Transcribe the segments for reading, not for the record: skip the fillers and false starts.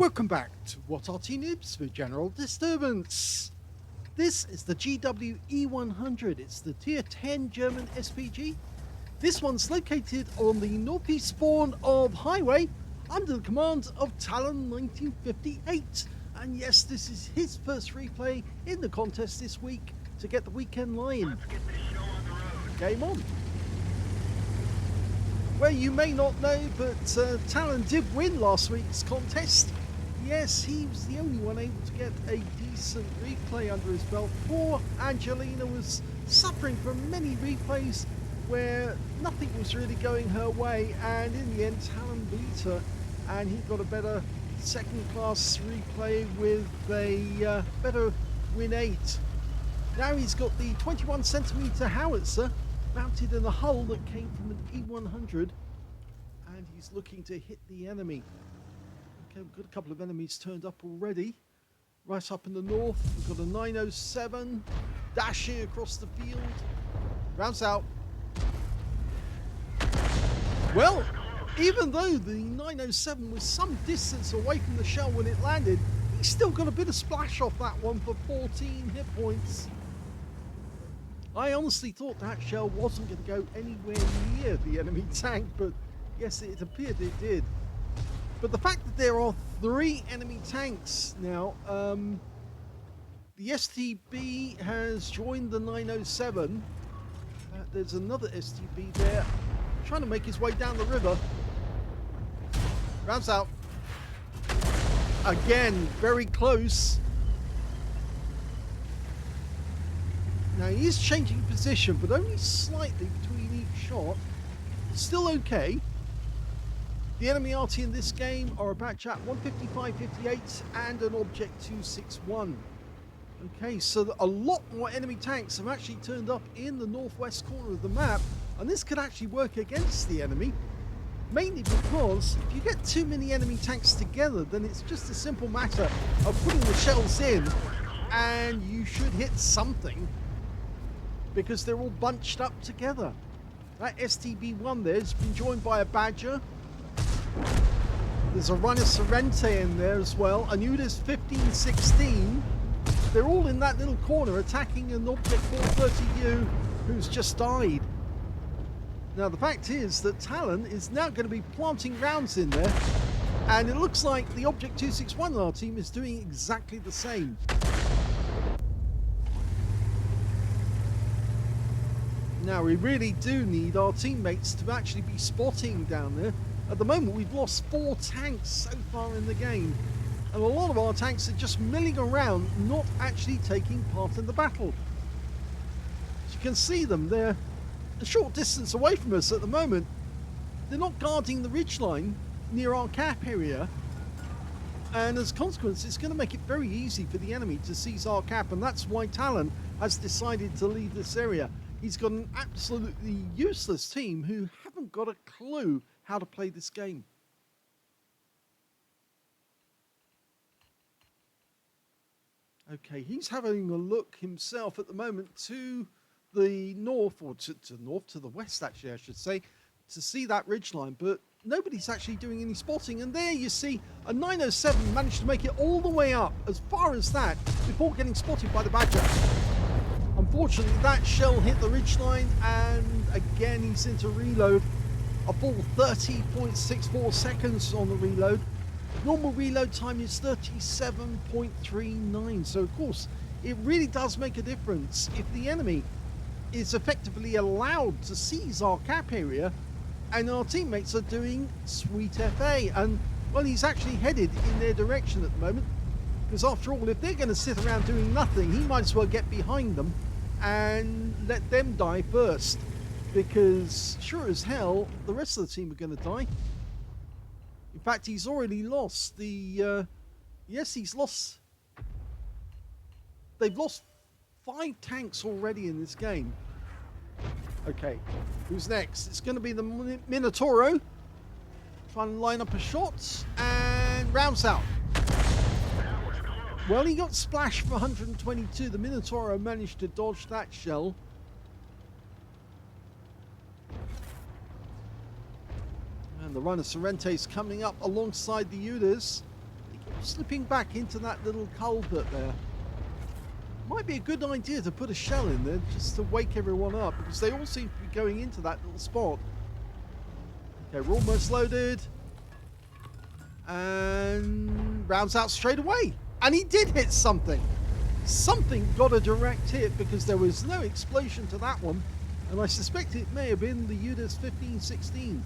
Welcome back to What Arty Noobs for General Disturbance. This is the GWE100. It's the Tier 10 German SPG. This one's located on the northeast spawn of Highway under the command of talon1958. And yes, this is his first replay in the contest this week to get the weekend line. Game on. Well, you may not know, but Talon did win last week's contest. Yes, he was the only one able to get a decent replay under his belt. Poor Angelina was suffering from many replays where nothing was really going her way, and in the end Talon beat her and he got a better second class replay with a better win 8. Now he's got the 21cm howitzer mounted in a hull that came from an E100, and he's looking to hit the enemy. Okay, we've got a couple of enemies turned up already. Right up in the north, we've got a 907 dashing across the field. Rounds out. Well, even though the 907 was some distance away from the shell when it landed, he still got a bit of splash off that one for 14 hit points. I honestly thought that shell wasn't going to go anywhere near the enemy tank, but yes, it appeared it did. But the fact that there are 3 enemy tanks now, the STB has joined the 907. There's another STB there trying to make his way down the river. Rounds out. Again, very close. Now he is changing position, but only slightly between each shot. Still okay. The enemy Arty in this game are a batch at 155.58 and an object 261. Okay, so a lot more enemy tanks have actually turned up in the northwest corner of the map, and this could actually work against the enemy. Mainly because if you get too many enemy tanks together, then it's just a simple matter of putting the shells in and you should hit something, because they're all bunched up together. That STB-1 there has been joined by a Badger. There's a runner Sorrente in there as well. A Nudes 1516. They're all in that little corner attacking an Object 430U who's just died. Now the fact is that Talon is now going to be planting rounds in there, and it looks like the Object 261 on our team is doing exactly the same. Now we really do need our teammates to actually be spotting down there. At the moment we've lost 4 tanks so far in the game, and a lot of our tanks are just milling around, not actually taking part in the battle. As you can see them, they're a short distance away from us at the moment. They're not guarding the ridgeline near our cap area, and as a consequence it's going to make it very easy for the enemy to seize our cap, and that's why Talon has decided to leave this area. He's got an absolutely useless team who haven't got a clue how to play this game. Okay, he's having a look himself at the moment to the north, or to the west actually I should say, to see that ridgeline, but nobody's actually doing any spotting. And there you see a 907 managed to make it all the way up as far as that before getting spotted by the Badger. Unfortunately, that shell hit the ridgeline, and again he's into reload. A full 30.64 seconds on the reload. Normal reload time is 37.39. So of course, it really does make a difference if the enemy is effectively allowed to seize our cap area, and our teammates are doing sweet FA. And well, he's actually headed in their direction at the moment, because after all, if they're going to sit around doing nothing, he might as well get behind them and let them die first, because sure as hell the rest of the team are going to die. In fact, he's already lost the they've lost 5 tanks already in this game. Okay, who's next? It's going to be the Minotauro trying to line up a shot, and rounds out. Well, he got splashed for 122. The Minotauro managed to dodge that shell. And the runner Sorrente's coming up alongside the Udas. He slipping back into that little culvert there. Might be a good idea to put a shell in there just to wake everyone up, because they all seem to be going into that little spot. Okay, we're almost loaded. And rounds out straight away. And he did hit something. Something got a direct hit, because there was no explosion to that one. And I suspect it may have been the UDIS 1516.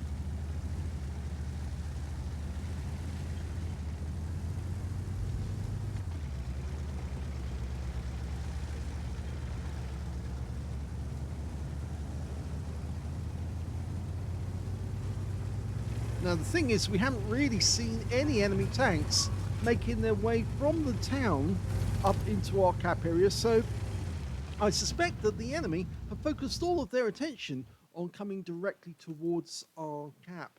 Now the thing is, we haven't really seen any enemy tanks making their way from the town up into our cap area, so I suspect that the enemy have focused all of their attention on coming directly towards our cap.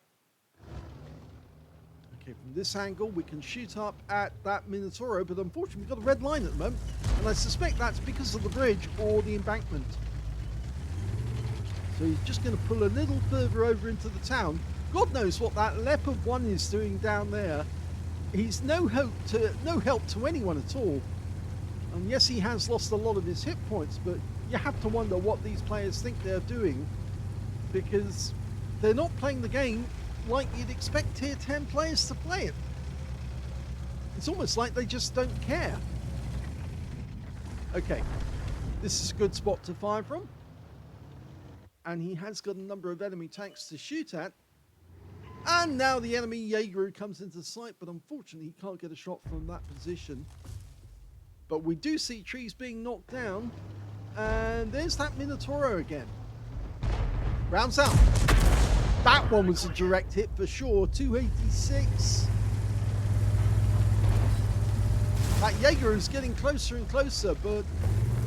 Okay, from this angle we can shoot up at that Minotauro, but unfortunately we've got a red line at the moment, and I suspect that's because of the bridge or the embankment. So he's just going to pull a little further over into the town. God knows what that Leopard 1 is doing down there. He's no help to anyone at all. And yes, he has lost a lot of his hit points, but you have to wonder what these players think they're doing, because they're not playing the game like you'd expect tier 10 players to play it. It's almost like they just don't care. Okay, this is a good spot to fire from. And he has got a number of enemy tanks to shoot at. And now the enemy Jaeger comes into sight, but unfortunately he can't get a shot from that position. But we do see trees being knocked down, and there's that Minotauro again. Rounds out. That one was a direct hit for sure. 286. That Jaeger is getting closer and closer, but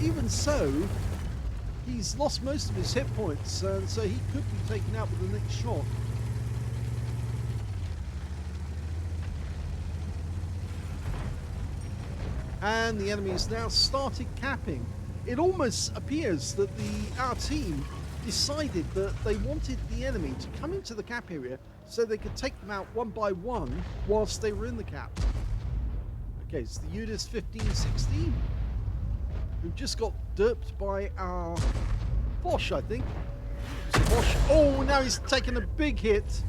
even so, he's lost most of his hit points, and so he could be taken out with the next shot. And the enemy has now started capping. It almost appears that our team decided that they wanted the enemy to come into the cap area so they could take them out one by one whilst they were in the cap. Okay, it's the UDIS 1516, who just got derped by our Bosch, I think. It was a Bosch. Oh, now he's taken a big hit.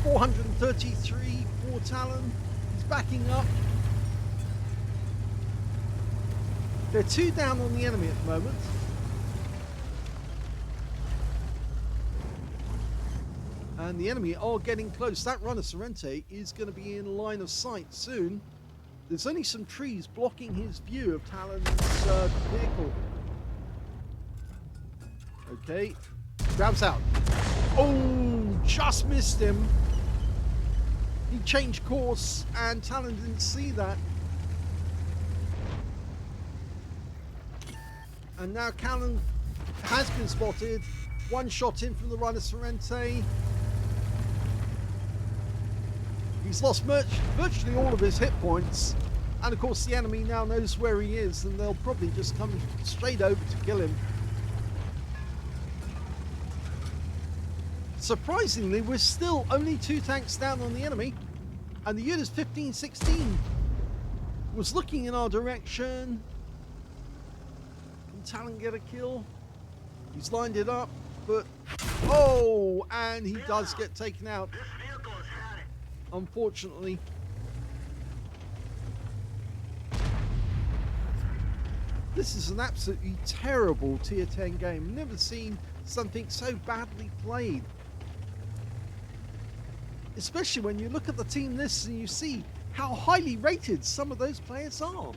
433 for Talon. He's backing up. They're 2 down on the enemy at the moment. And the enemy are getting close. That runner Sorrente is going to be in line of sight soon. There's only some trees blocking his view of Talon's vehicle. Okay, grabs out. Oh, just missed him. He changed course and Talon didn't see that. And now Talon has been spotted. One shot in from the runner Sorrente. He's lost virtually all of his hit points. And of course the enemy now knows where he is, and they'll probably just come straight over to kill him. Surprisingly, we're still only 2 tanks down on the enemy. And the UDIS 1516 was looking in our direction. Can Talon get a kill? He's lined it up, but oh, and he does get taken out. Unfortunately. This is an absolutely terrible tier 10 game. Never seen something so badly played. Especially when you look at the team lists and you see how highly rated some of those players are.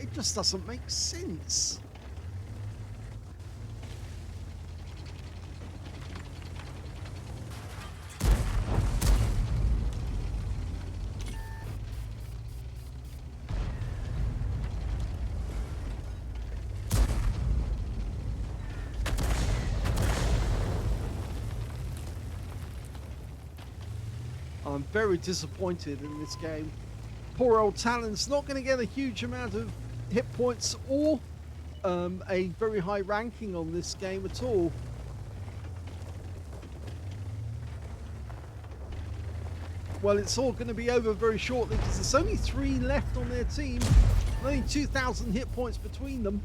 It just doesn't make sense. I'm very disappointed in this game. Poor old Talon's not going to get a huge amount of hit points or a very high ranking on this game at all. well, it's all going to be over very shortly because there's only 3 left on their team. Only 2,000 hit points between them.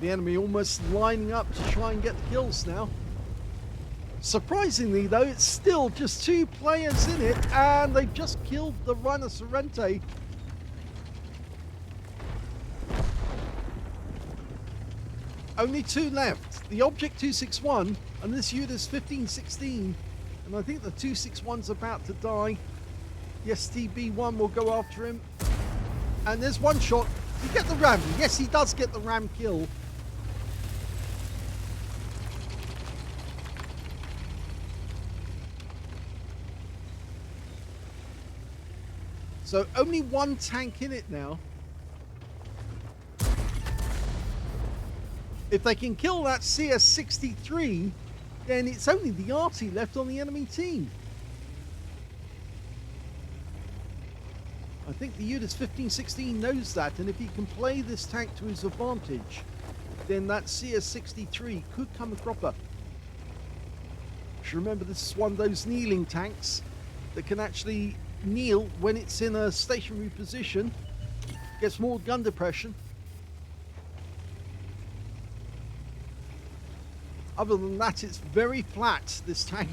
The enemy almost lining up to try and get the kills now. Surprisingly though, it's still just 2 players in it, and they've just killed the runner Sorrente. Only 2 left. The Object 261 and this UDIS 1516. And I think the 261's about to die. The STB1 will go after him. And there's one shot. You get the ram. Yes, he does get the ram kill. So only 1 tank in it now. If they can kill that CS63, then it's only the Arty left on the enemy team. I think the UDIS 1516 knows that, and if he can play this tank to his advantage, then that CS63 could come a cropper. Just remember, this is one of those kneeling tanks that can actually kneel when it's in a stationary position, gets more gun depression. Other than that, it's very flat, this tank.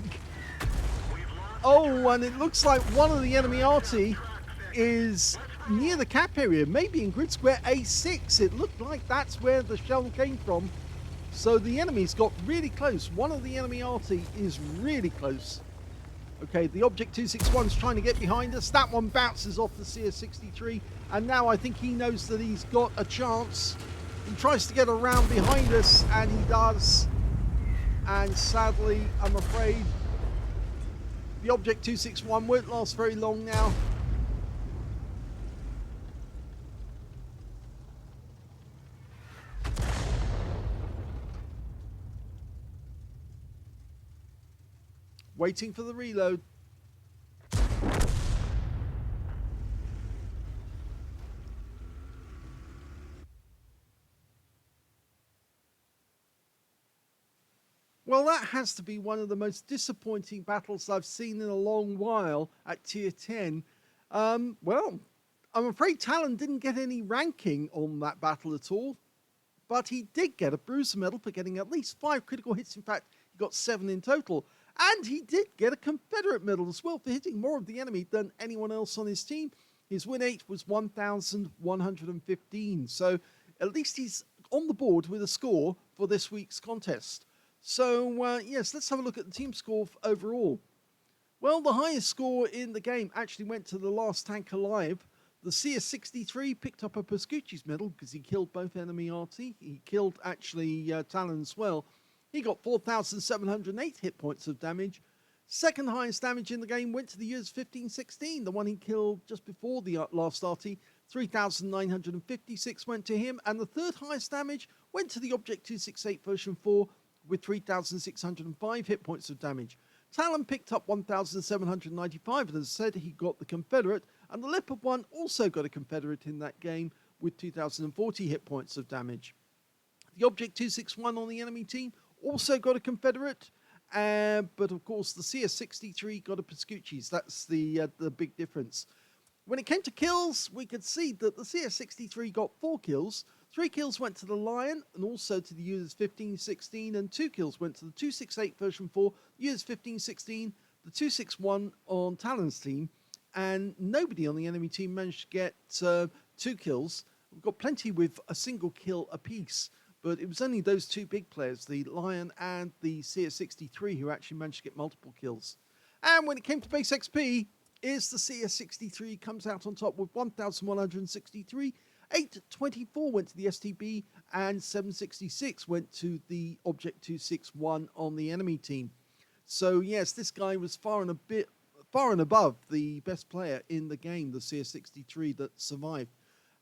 Oh, and it looks like one of the enemy Arty is near the cap area, maybe in grid square A6. It looked like that's where the shell came from. So the enemy's got really close. One of the enemy Arty is really close. Okay, the Object 261's trying to get behind us. That one bounces off the CS63, and now I think he knows that he's got a chance. He tries to get around behind us, and he does. And sadly, I'm afraid, the Object 261 won't last very long now. Waiting for the reload. Well, that has to be one of the most disappointing battles I've seen in a long while at tier 10. Well, I'm afraid Talon didn't get any ranking on that battle at all, but he did get a bruiser medal for getting at least 5 critical hits. In fact, he got 7 in total. And he did get a Confederate medal as well for hitting more of the enemy than anyone else on his team. His win rate was 1,115. So at least he's on the board with a score for this week's contest. So, yes, let's have a look at the team score overall. Well, the highest score in the game actually went to the last tank alive. The CS63 picked up a Pascucci's medal because he killed both enemy Arty. He killed, actually, Talon as well. He got 4,708 hit points of damage. Second highest damage in the game went to the UDIS 1516, the one he killed just before the last Arty. 3,956 went to him. And the third highest damage went to the Object 268 version 4 with 3,605 hit points of damage. Talon picked up 1,795, and as I said, he got the Confederate. And the Leopard 1 also got a Confederate in that game with 2,040 hit points of damage. The Object 261 on the enemy team also got a Confederate, but of course the CS63 got a Pascucci's. That's the big difference. When it came to kills, we could see that the CS63 got 4 kills. 3 kills went to the Lion and also to the UDIS 1516, and 2 kills went to the 268 version 4, UDIS 1516, the 261 on Talon's team, and nobody on the enemy team managed to get 2 kills. We've got plenty with a single kill apiece. But it was only those 2 big players, the Lion and the CS63, who actually managed to get multiple kills. And when it came to base XP, is the CS63 comes out on top with 1,163. 824 went to the STB, and 766 went to the Object 261 on the enemy team. So yes, this guy was far and above the best player in the game, the CS63 that survived.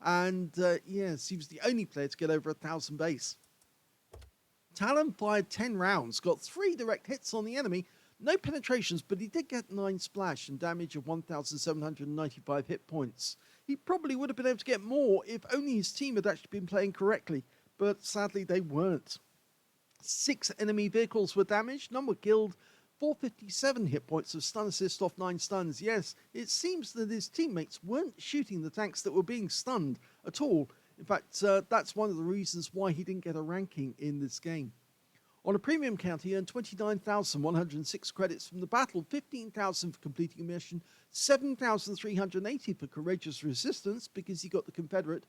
And yes, he was the only player to get over 1,000 base. Talon fired 10 rounds, got 3 direct hits on the enemy, No penetrations, but he did get 9 splash and damage of 1,795 hit points. He probably would have been able to get more if only his team had actually been playing correctly, but sadly they weren't. 6 enemy vehicles were damaged, none were killed, 457 hit points of stun assist off 9 stuns. Yes, it seems that his teammates weren't shooting the tanks that were being stunned at all. In fact, that's one of the reasons why he didn't get a ranking in this game. On a premium count, he earned 29,106 credits from the battle, 15,000 for completing a mission, 7,380 for courageous resistance because he got the Confederate,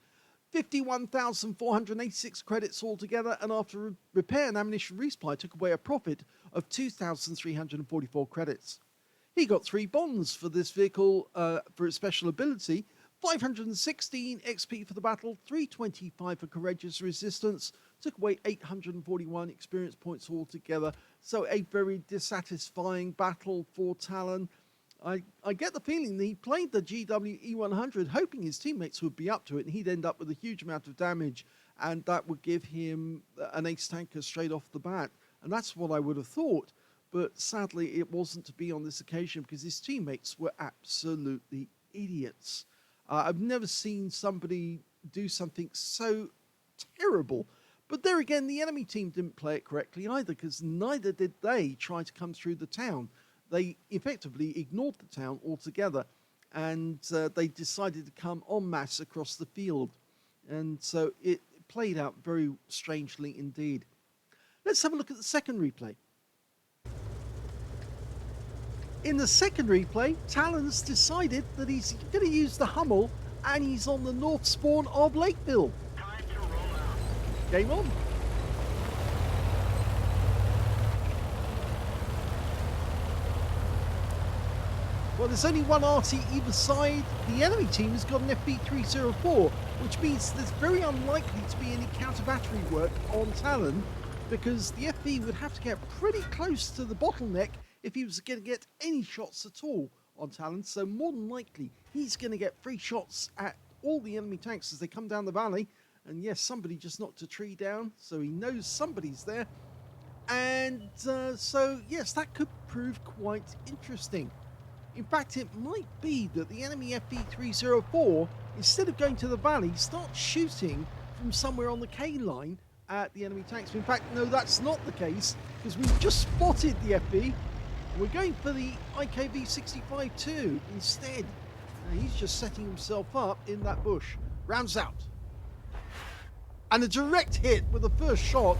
51,486 credits altogether, and after repair and ammunition resupply took away a profit of 2,344 credits. He got 3 bonds for this vehicle for its special ability, 516 XP for the battle, 325 for courageous resistance, took away 841 experience points altogether. So a very dissatisfying battle for Talon. I get the feeling that he played the GWE100 hoping his teammates would be up to it and he'd end up with a huge amount of damage and that would give him an ace tanker straight off the bat. And that's what I would have thought. But sadly, it wasn't to be on this occasion because his teammates were absolutely idiots. I've never seen somebody do something so terrible. But there again, the enemy team didn't play it correctly either, because neither did they try to come through the town. They effectively ignored the town altogether, and they decided to come en masse across the field. And so it played out very strangely indeed. Let's have a look at the second replay. In the second replay, Talon's decided that he's going to use the Hummel, and he's on the north spawn of Lakeville. Time to roll out. Game on. Well, there's only one Arty either side. The enemy team has got an FV304, which means there's very unlikely to be any counter battery work on Talon, because the FV would have to get pretty close to the bottleneck if he was going to get any shots at all on Talon. So more than likely, he's going to get free shots at all the enemy tanks as they come down the valley. And yes, somebody just knocked a tree down, so he knows somebody's there. And so yes, that could prove quite interesting. In fact, it might be that the enemy FV304, instead of going to the valley, starts shooting from somewhere on the K line at the enemy tanks. In fact, no, that's not the case, because we've just spotted the FV. We're going for the IKV-65-2 instead. He's just setting himself up in that bush. Rounds out. And a direct hit with the first shot.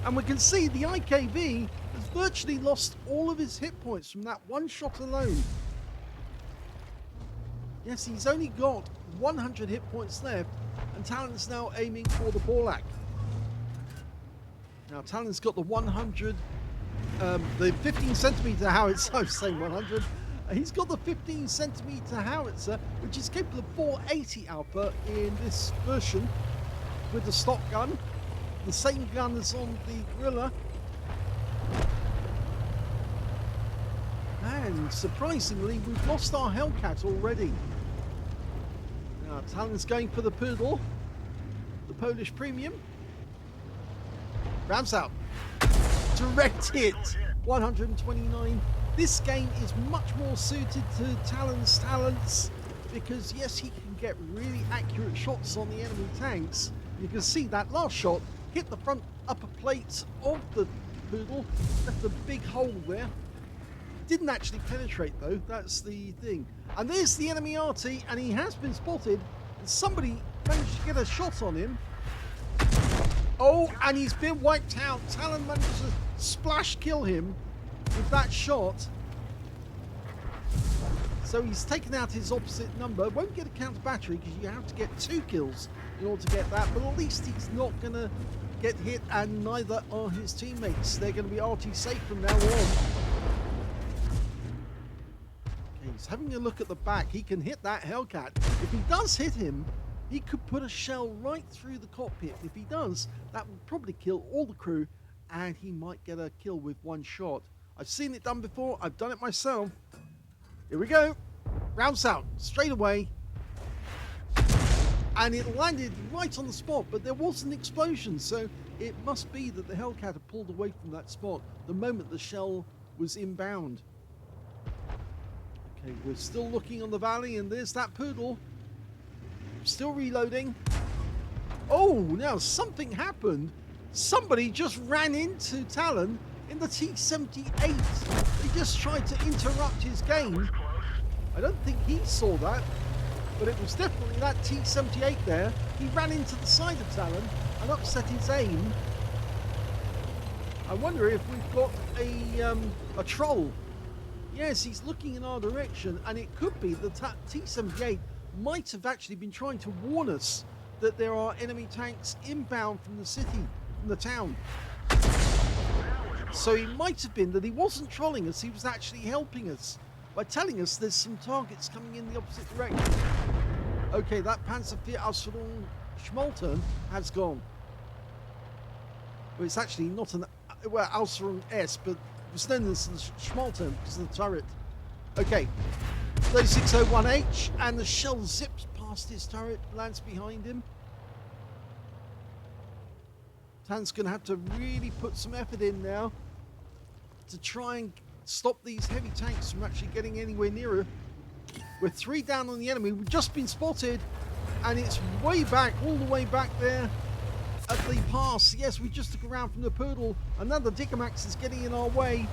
And we can see the IKV has virtually lost all of his hit points from that one shot alone. Yes, he's only got 100 hit points left, and Talon's now aiming for the Borlak. Now, Talon's got the 100, the 15 centimeter howitzer. I was saying 100. He's got the 15 centimeter howitzer, which is capable of 480 alpha in this version with the stock gun. The same gun as on the Gorilla. And surprisingly, we've lost our Hellcat already. Now, Talon's going for the Poodle, the Polish Premium. Rounds out. Direct hit. 129. This game is much more suited to Talon's talents because, yes, he can get really accurate shots on the enemy tanks. You can see that last shot hit the front upper plate of the Poodle, left a big hole there. Didn't actually penetrate though, that's the thing. And there's the enemy Arty, and he has been spotted, and somebody managed to get a shot on him. Oh, and he's been wiped out. Talon managed to splash kill him with that shot. So he's taken out his opposite number. Won't get a counter battery because you have to get 2 kills in order to get that, but at least he's not going to get hit, and neither are his teammates. They're going to be Arty safe from now on. Okay, he's having a look at the back. He can hit that Hellcat. If he does hit him, he could put a shell right through the cockpit. If he does, that would probably kill all the crew, and he might get a kill with 1 shot. I've seen it done before. I've done it myself. Here we go. Rounds out straight away. And it landed right on the spot, but there was an explosion, so it must be that the Hellcat had pulled away from that spot the moment the shell was inbound. Okay, we're still looking on the valley, and there's that poodle. Still reloading. Oh, now something happened. Somebody just ran into Talon in the T-78. He just tried to interrupt his game. I don't think he saw that, but it was definitely that T-78 there. He ran into the side of Talon and upset his aim. I wonder if we've got a troll. Yes, he's looking in our direction, and it could be the T-78 might have actually been trying to warn us that there are enemy tanks inbound from the city, from the town. So it might have been that he wasn't trolling us, he was actually helping us by telling us there's some targets coming in the opposite direction. Okay, that Panzervier Aslains Schmaltern has gone. Well, it's actually not an Aslains S, but it was known as the Schmaltern because of the turret. Okay, 360-1H, and the shell zips past his turret, lands behind him. Tan's going to have to really put some effort in now to try and stop these heavy tanks from actually getting anywhere nearer. We're 3 down on the enemy. We've just been spotted, and it's way back, all the way back there at the pass. Yes, we just took around from the poodle. Another Dicamax is getting in our way.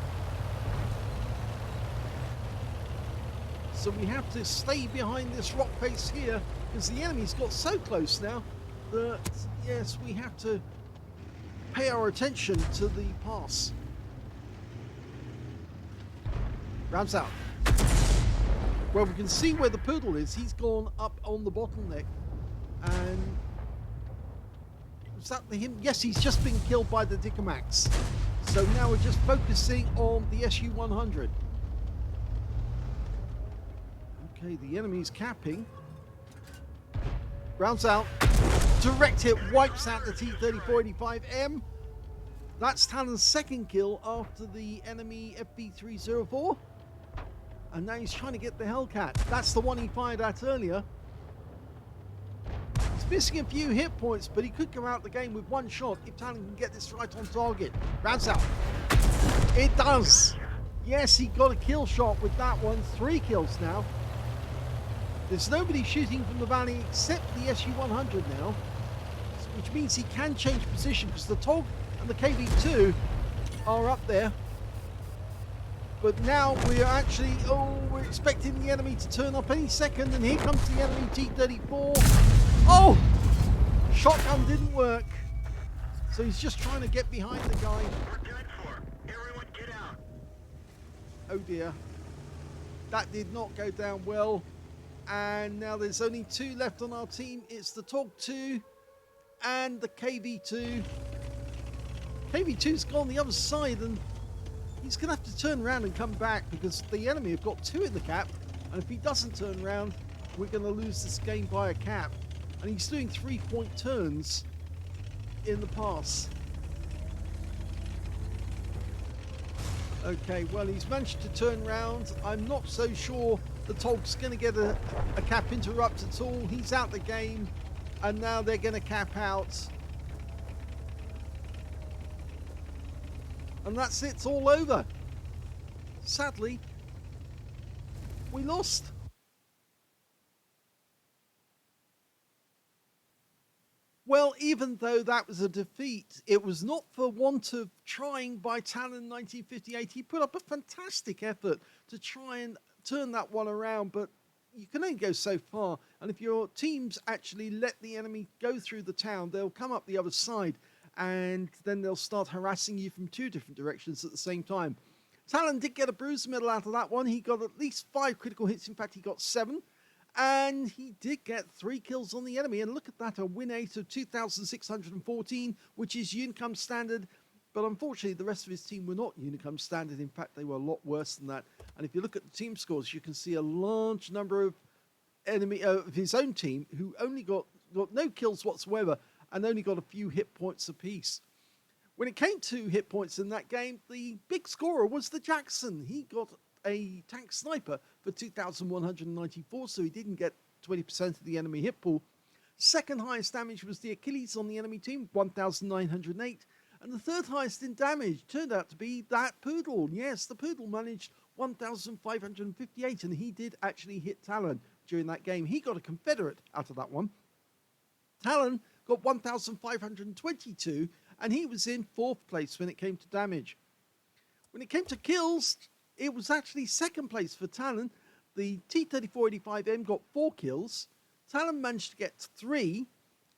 So we have to stay behind this rock face here because the enemy's got so close now that, yes, we have to pay our attention to the pass. Rounds out. Well, we can see where the poodle is. He's gone up on the bottleneck. And was that him? Yes, he's just been killed by the Dicamax. So now we're just focusing on the SU-100. Okay, the enemy's capping. Rounds out. Direct hit wipes out the T-3485M. That's Talon's second kill after the enemy FB304. And now he's trying to get the Hellcat. That's the one he fired at earlier. He's missing a few hit points, but he could go out the game with one shot if Talon can get this right on target. Rounds out. It does. Yes, he got a kill shot with that one. 3 kills now. There's nobody shooting from the valley except the SU-100 now, which means he can change position because the TOG and the KV-2 are up there. But now we're actually, we're expecting the enemy to turn up any second, and here comes the enemy T-34. Oh! Shotgun didn't work. So he's just trying to get behind the guy. We're done for. Everyone get out. Oh dear. That did not go down well. And now there's only 2 left on our team. It's the TOG-2 and the KV-2. KV-2's gone the other side, and he's going to have to turn around and come back because the enemy have got 2 in the cap. And if he doesn't turn around, we're going to lose this game by a cap. And he's doing 3-point turns in the pass. Okay, well, he's managed to turn around. I'm not so sure the TOG's going to get a cap interrupt at all. He's out the game, and now they're going to cap out. And that's it, it's all over. Sadly, we lost. Well, even though that was a defeat, it was not for want of trying by talon1958. He put up a fantastic effort to try and turn that one around, but you can only go so far. And if your teams actually let the enemy go through the town, they'll come up the other side, and then they'll start harassing you from 2 different directions at the same time. Talon did get a bruise medal out of that one. He got at least 5 critical hits. In fact, he got 7. And he did get 3 kills on the enemy. And look at that, a win rate of 2,614, which is Unicum standard. But unfortunately, the rest of his team were not Unicum standard. In fact, they were a lot worse than that. And if you look at the team scores, you can see a large number of of his own team who only got no kills whatsoever and only got a few hit points apiece. When it came to hit points in that game, the big scorer was the Jackson. He got a tank sniper for 2,194, so he didn't get 20% of the enemy hit pool. Second highest damage was the Achilles on the enemy team, 1,908. And the third highest in damage turned out to be that Poodle. Yes, the Poodle managed 1,558, and he did actually hit Talon during that game. He got a Confederate out of that one. Talon got 1,522, and he was in 4th place when it came to damage. When it came to kills, it was actually 2nd place for Talon. The T-3485M got 4 kills. Talon managed to get 3,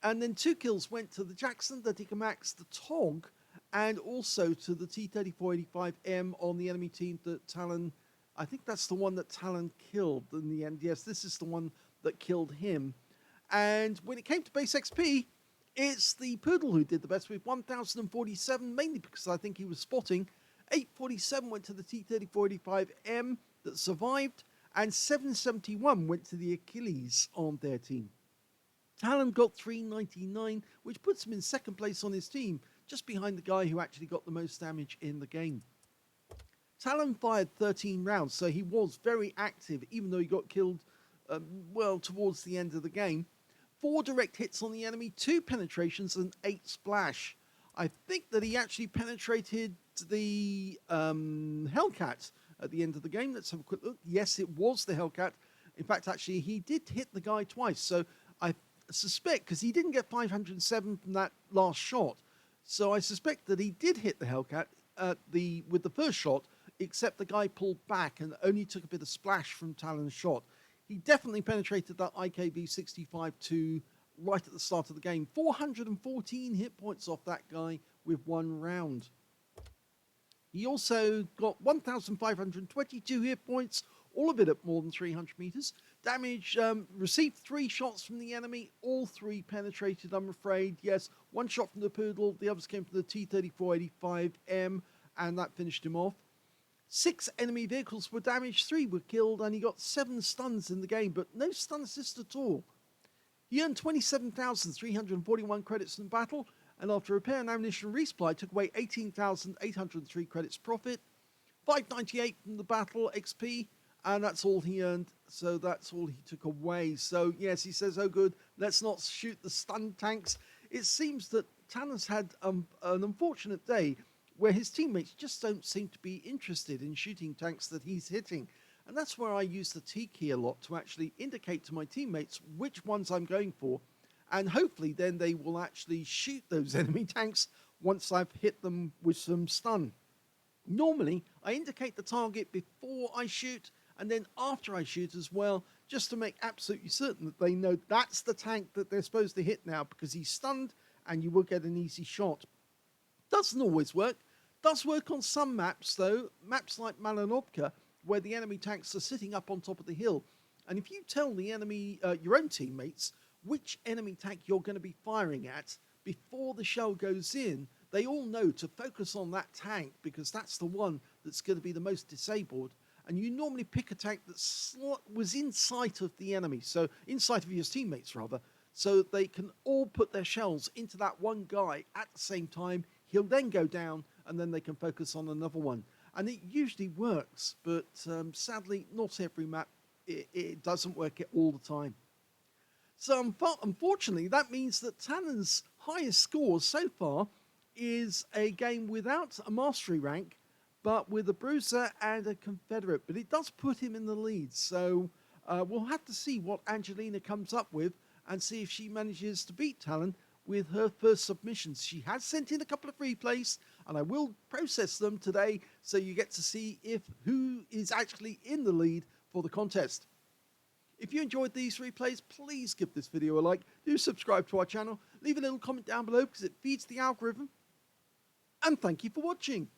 and then 2 kills went to the Jackson, the Tikka Max, the Tog, and also to the T-3485M on the enemy team that Talon, I think that's the one that Talon killed in the end. Yes, this is the one that killed him. And when it came to base XP, it's the Poodle who did the best with 1,047, mainly because I think he was spotting. 847 went to the T-3485M that survived, and 771 went to the Achilles on their team. Talon got 399, which puts him in 2nd place on his team, just behind the guy who actually got the most damage in the game. Talon fired 13 rounds, so he was very active, even though he got killed, towards the end of the game. 4 direct hits on the enemy, 2 penetrations, and 8 splash. I think that he actually penetrated the Hellcat at the end of the game. Let's have a quick look. Yes, it was the Hellcat. In fact, actually, he did hit the guy twice. So I suspect, because he didn't get 507 from that last shot, so I suspect that he did hit the Hellcat with the first shot, except the guy pulled back and only took a bit of splash from Talon's shot. He definitely penetrated that IKV-65-2 right at the start of the game. 414 hit points off that guy with 1 round. He also got 1,522 hit points, all of it at more than 300 meters. Damage, received 3 shots from the enemy, all 3 penetrated, I'm afraid. Yes, 1 shot from the Poodle, the others came from the T-3485M, and that finished him off. 6 enemy vehicles were damaged, 3 were killed, and he got 7 stuns in the game, but no stun assist at all. He earned 27,341 credits in battle, and after repair and ammunition resupply, took away 18,803 credits profit, 598 from the battle XP, and that's all he earned, so that's all he took away. So yes, he says, oh good, let's not shoot the stun tanks. It seems that Talon's had an unfortunate day where his teammates just don't seem to be interested in shooting tanks that he's hitting. And that's where I use the T key a lot to actually indicate to my teammates which ones I'm going for. And hopefully then they will actually shoot those enemy tanks once I've hit them with some stun. Normally, I indicate the target before I shoot and then after I shoot as well, just to make absolutely certain that they know that's the tank that they're supposed to hit now, because he's stunned and you will get an easy shot. Doesn't always work. Does work on some maps though, maps like Malinovka, where the enemy tanks are sitting up on top of the hill. And if you tell the enemy, your own teammates, which enemy tank you're going to be firing at before the shell goes in, they all know to focus on that tank, because that's the one that's going to be the most disabled. And you normally pick a tank that was in sight of the enemy, so in sight of your teammates rather, so they can all put their shells into that one guy at the same time. He'll then go down, and then they can focus on another one. And it usually works, but sadly, not every map, it doesn't work all the time. So unfortunately, that means that Talon's highest score so far is a game without a mastery rank, but with a bruiser and a Confederate. But it does put him in the lead, so we'll have to see what Angelina comes up with and see if she manages to beat Talon with her first submissions. She has sent in a couple of replays, and I will process them today, so you get to see who is actually in the lead for the contest. If you enjoyed these replays, please give this video a like, do subscribe to our channel, leave a little comment down below because it feeds the algorithm, and thank you for watching.